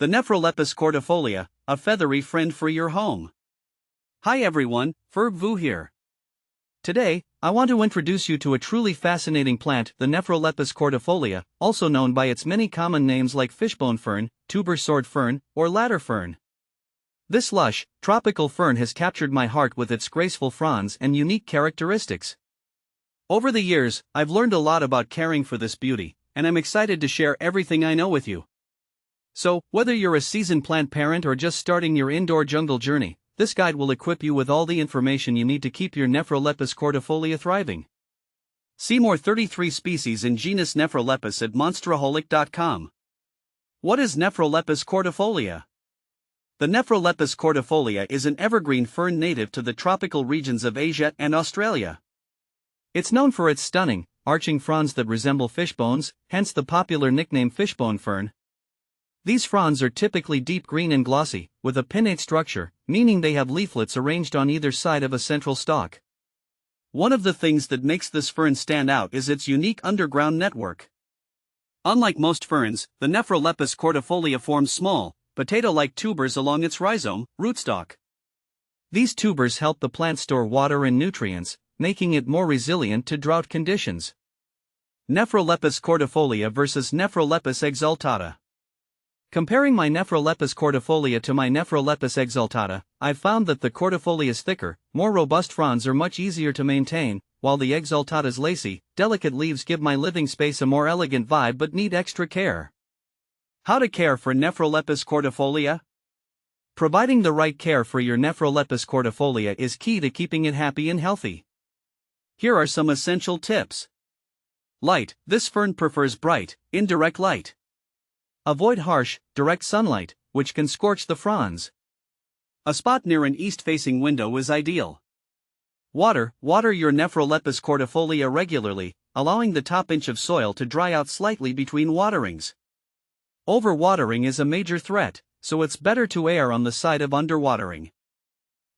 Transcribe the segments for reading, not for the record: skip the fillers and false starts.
The Nephrolepis cordifolia, a feathery friend for your home. Hi everyone, Fern here. Today, I want to introduce you to a truly fascinating plant, the Nephrolepis cordifolia, also known by its many common names like fishbone fern, tuber sword fern, or ladder fern. This lush, tropical fern has captured my heart with its graceful fronds and unique characteristics. Over the years, I've learned a lot about caring for this beauty, and I'm excited to share everything I know with you. So, whether you're a seasoned plant parent or just starting your indoor jungle journey, this guide will equip you with all the information you need to keep your Nephrolepis cordifolia thriving. See more 33 species in genus Nephrolepis at monsteraholic.com. What is Nephrolepis cordifolia? The Nephrolepis cordifolia is an evergreen fern native to the tropical regions of Asia and Australia. It's known for its stunning, arching fronds that resemble fishbones, hence the popular nickname fishbone fern. These fronds are typically deep green and glossy, with a pinnate structure, meaning they have leaflets arranged on either side of a central stalk. One of the things that makes this fern stand out is its unique underground network. Unlike most ferns, the Nephrolepis cordifolia forms small, potato-like tubers along its rhizome, rootstock. These tubers help the plant store water and nutrients, making it more resilient to drought conditions. Nephrolepis cordifolia versus Nephrolepis exaltata. Comparing my Nephrolepis cordifolia to my Nephrolepis exaltata, I've found that the cordifolia's thicker, more robust fronds are much easier to maintain, while the exaltata's lacy, delicate leaves give my living space a more elegant vibe but need extra care. How to care for Nephrolepis cordifolia? Providing the right care for your Nephrolepis cordifolia is key to keeping it happy and healthy. Here are some essential tips. Light. This fern prefers bright, indirect light. Avoid harsh, direct sunlight, which can scorch the fronds. A spot near an east-facing window is ideal. Water your Nephrolepis cordifolia regularly, allowing the top inch of soil to dry out slightly between waterings. Overwatering is a major threat, so it's better to err on the side of underwatering.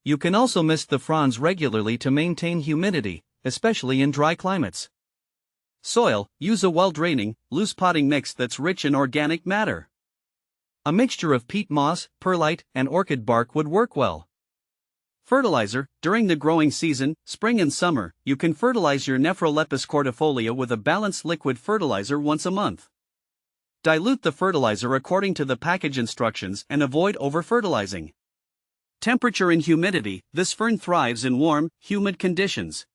You can also mist the fronds regularly to maintain humidity, especially in dry climates. Soil. Use a well-draining, loose potting mix that's rich in organic matter. A mixture of peat moss, perlite, and orchid bark would work well. Fertilizer. During the growing season, spring and summer, you can fertilize your Nephrolepis cordifolia with a balanced liquid fertilizer once a month. Dilute the fertilizer according to the package instructions and avoid over-fertilizing. Temperature and humidity. This fern thrives in warm, humid conditions.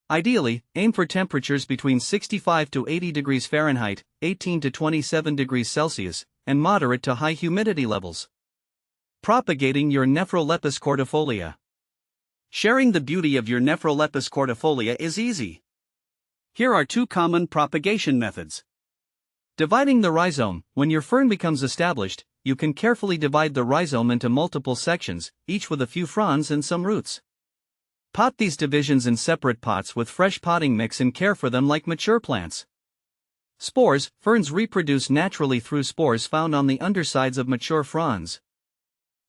Ideally, aim for temperatures between 65 to 80 degrees Fahrenheit, 18 to 27 degrees Celsius, and moderate to high humidity levels. Propagating your Nephrolepis cordifolia. Sharing the beauty of your Nephrolepis cordifolia is easy. Here are two common propagation methods. Dividing the rhizome. When your fern becomes established, you can carefully divide the rhizome into multiple sections, each with a few fronds and some roots. Pot these divisions in separate pots with fresh potting mix and care for them like mature plants. Spores. Ferns reproduce naturally through spores found on the undersides of mature fronds.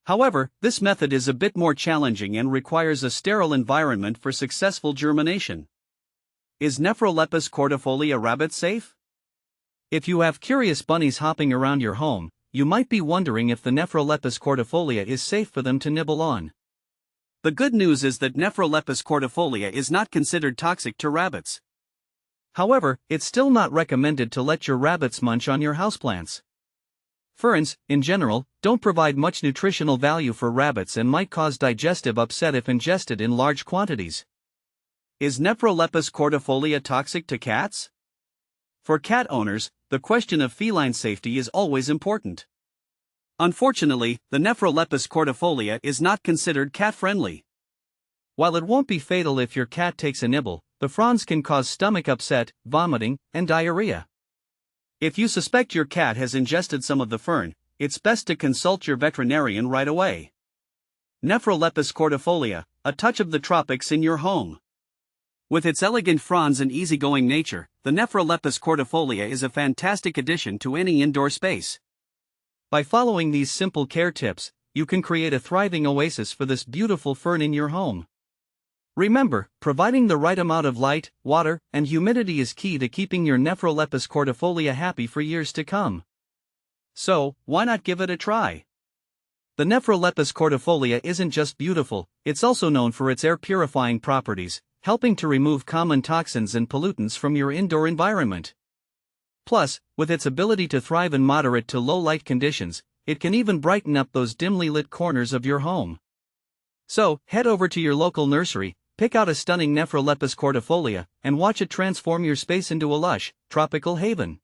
However, this method is a bit more challenging and requires a sterile environment for successful germination. Is Nephrolepis cordifolia rabbit safe? If you have curious bunnies hopping around your home, you might be wondering if the Nephrolepis cordifolia is safe for them to nibble on. The good news is that Nephrolepis cordifolia is not considered toxic to rabbits. However, it's still not recommended to let your rabbits munch on your houseplants. Ferns, in general, don't provide much nutritional value for rabbits and might cause digestive upset if ingested in large quantities. Is Nephrolepis cordifolia toxic to cats? For cat owners, the question of feline safety is always important. Unfortunately, the Nephrolepis cordifolia is not considered cat-friendly. While it won't be fatal if your cat takes a nibble, the fronds can cause stomach upset, vomiting, and diarrhea. If you suspect your cat has ingested some of the fern, it's best to consult your veterinarian right away. Nephrolepis cordifolia, a touch of the tropics in your home. With its elegant fronds and easygoing nature, the Nephrolepis cordifolia is a fantastic addition to any indoor space. By following these simple care tips, you can create a thriving oasis for this beautiful fern in your home. Remember, providing the right amount of light, water, and humidity is key to keeping your Nephrolepis cordifolia happy for years to come. So, why not give it a try? The Nephrolepis cordifolia isn't just beautiful, it's also known for its air-purifying properties, helping to remove common toxins and pollutants from your indoor environment. Plus, with its ability to thrive in moderate to low light conditions, it can even brighten up those dimly lit corners of your home. So, head over to your local nursery, pick out a stunning Nephrolepis cordifolia, and watch it transform your space into a lush, tropical haven.